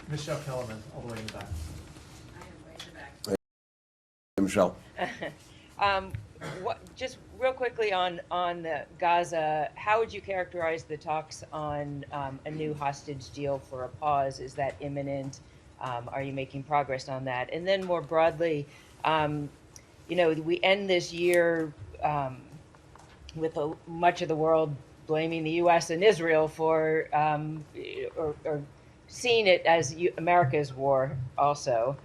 Michelle Kellerman, all the way in the back. I am way in the back. Michelle. Just real quickly on Gaza, how would you characterize the talks on a new hostage deal for a pause? Is that imminent? Are you making progress on that? And then more broadly, we end this year with much of the world blaming the U.S. and Israel for or seeing it as America's war also.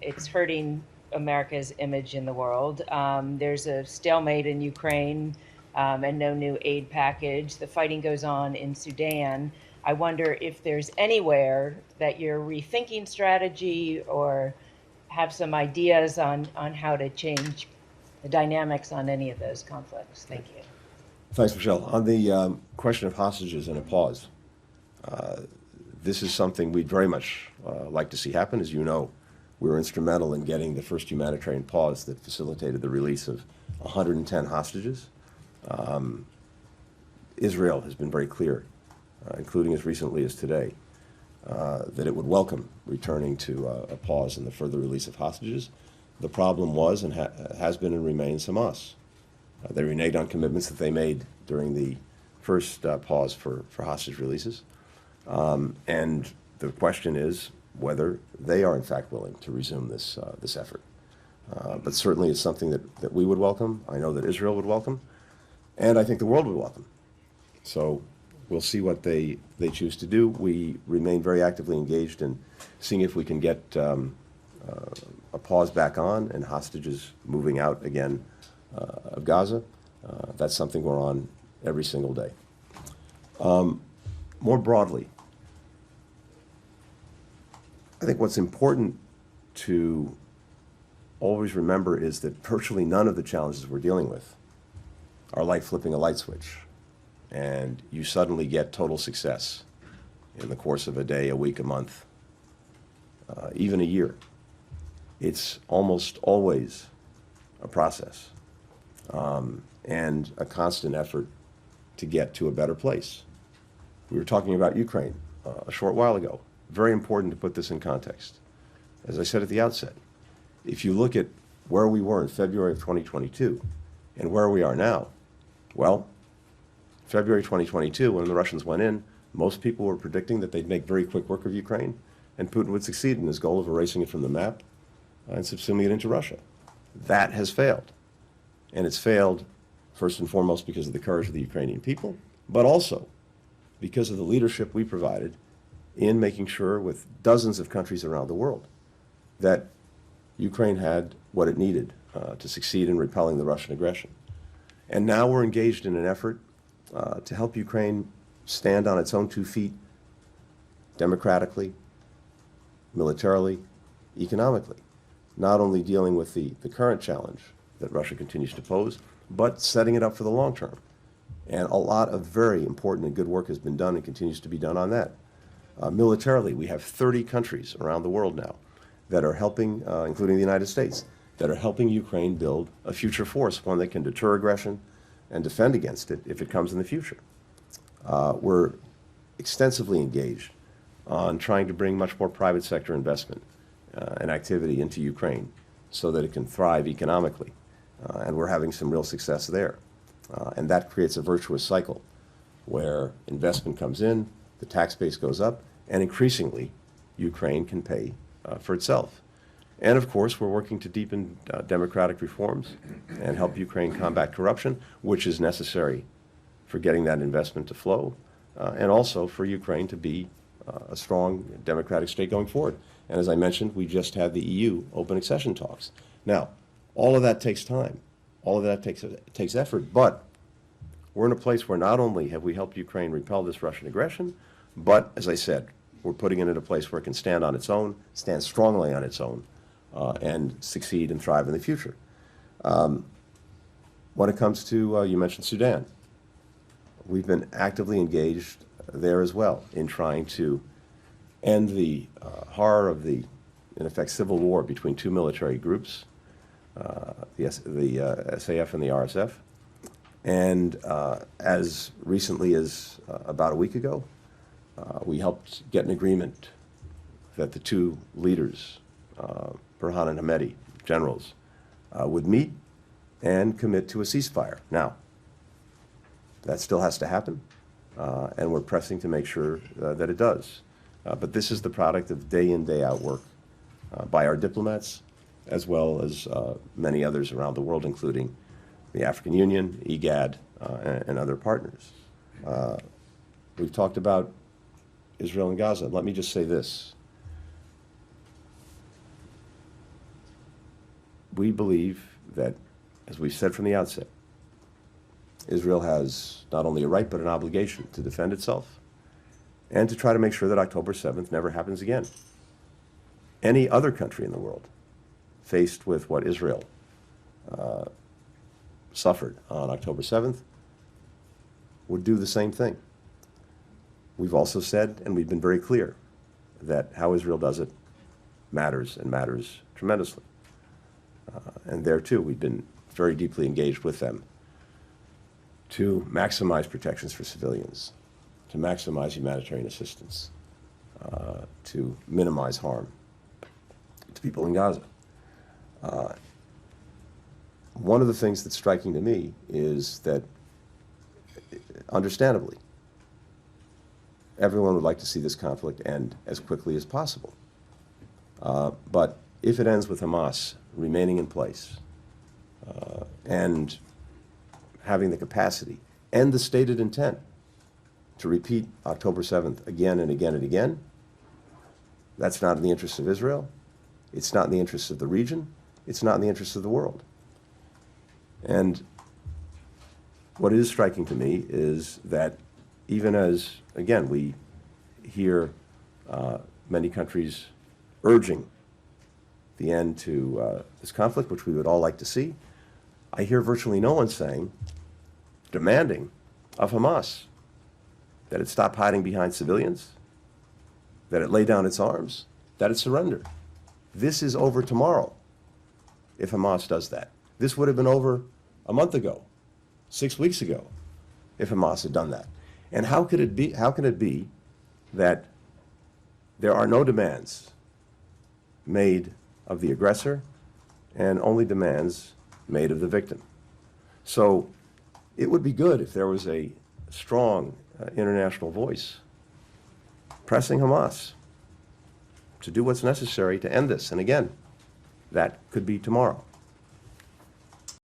It's hurting America's image in the world. There's a stalemate in Ukraine and no new aid package. The fighting goes on in Sudan. I wonder if there's anywhere that you're rethinking strategy or have some ideas on how to change the dynamics on any of those conflicts. Thank you. Thanks, Michelle. On the question of hostages and a pause, this is something we'd very much like to see happen. As you know, we were instrumental in getting the first humanitarian pause that facilitated the release of 110 hostages. Israel has been very clear, including as recently as today, that it would welcome returning to a pause in the further release of hostages. The problem was and has been and remains Hamas. They reneged on commitments that they made during the first pause for hostage releases. And the question is whether they are in fact willing to resume this effort. But certainly it's something that we would welcome. I know that Israel would welcome, and I think the world would welcome. So we'll see what they choose to do. We remain very actively engaged in seeing if we can get a pause back on and hostages moving out again of Gaza. That's something we're on every single day. More broadly, I think what's important to always remember is that virtually none of the challenges we're dealing with are like flipping a light switch and you suddenly get total success in the course of a day, a week, a month, even a year. It's almost always a process and a constant effort to get to a better place. We were talking about Ukraine a short while ago. Very important to put this in context. As I said at the outset, if you look at where we were in February of 2022 and where we are now, well, February 2022, when the Russians went in, most people were predicting that they'd make very quick work of Ukraine and Putin would succeed in his goal of erasing it from the map and subsuming it into Russia. That has failed. And it's failed first and foremost because of the courage of the Ukrainian people, but also because of the leadership we provided in making sure with dozens of countries around the world that Ukraine had what it needed to succeed in repelling the Russian aggression. And now we're engaged in an effort to help Ukraine stand on its own 2 feet democratically, militarily, economically, not only dealing with the current challenge that Russia continues to pose, but setting it up for the long term. And a lot of very important and good work has been done and continues to be done on that. Militarily, we have 30 countries around the world now that are helping, including the United States, that are helping Ukraine build a future force, one that can deter aggression and defend against it if it comes in the future. We're extensively engaged on trying to bring much more private sector investment and activity into Ukraine so that it can thrive economically. And we're having some real success there. And that creates a virtuous cycle where investment comes in, the tax base goes up, and increasingly Ukraine can pay for itself. And of course, we're working to deepen democratic reforms and help Ukraine combat corruption, which is necessary for getting that investment to flow, and also for Ukraine to be a strong democratic state going forward. And as I mentioned, we just had the EU open accession talks. Now, all of that takes time. All of that takes effort, but we're in a place where not only have we helped Ukraine repel this Russian aggression, but, as I said, we're putting it in a place where it can stand on its own, stand strongly on its own, and succeed and thrive in the future. When it comes to, you mentioned Sudan, we've been actively engaged there as well in trying to end the horror of the, in effect, civil war between 2 military groups, the SAF and the RSF. And as recently as about a week ago, we helped get an agreement that the two leaders, Burhan and Hamedi, generals, would meet and commit to a ceasefire. Now, that still has to happen, and we're pressing to make sure that it does. But this is the product of day in, day out work by our diplomats, as well as many others around the world, including the African Union, IGAD, and other partners. We've talked about Israel and Gaza. Let me just say this. We believe that, as we've said from the outset, Israel has not only a right but an obligation to defend itself and to try to make sure that October 7th never happens again. Any other country in the world faced with what Israel suffered on October 7th would do the same thing. We've also said, and we've been very clear, that how Israel does it matters, and matters tremendously. And there, too, we've been very deeply engaged with them to maximize protections for civilians, to maximize humanitarian assistance, to minimize harm to people in Gaza. One of the things that's striking to me is that, understandably, everyone would like to see this conflict end as quickly as possible. But if it ends with Hamas remaining in place and having the capacity and the stated intent to repeat October 7th again and again and again, that's not in the interests of Israel. It's not in the interests of the region. It's not in the interests of the world. And what is striking to me is that even as, again, we hear many countries urging the end to this conflict, which we would all like to see, I hear virtually no one saying, demanding of Hamas that it stop hiding behind civilians, that it lay down its arms, that it surrender. This is over tomorrow if Hamas does that. This would have been over a month ago, 6 weeks ago, if Hamas had done that. And how can it be that there are no demands made of the aggressor and only demands made of the victim? So it would be good if there was a strong international voice pressing Hamas to do what's necessary to end this. And again, that could be tomorrow.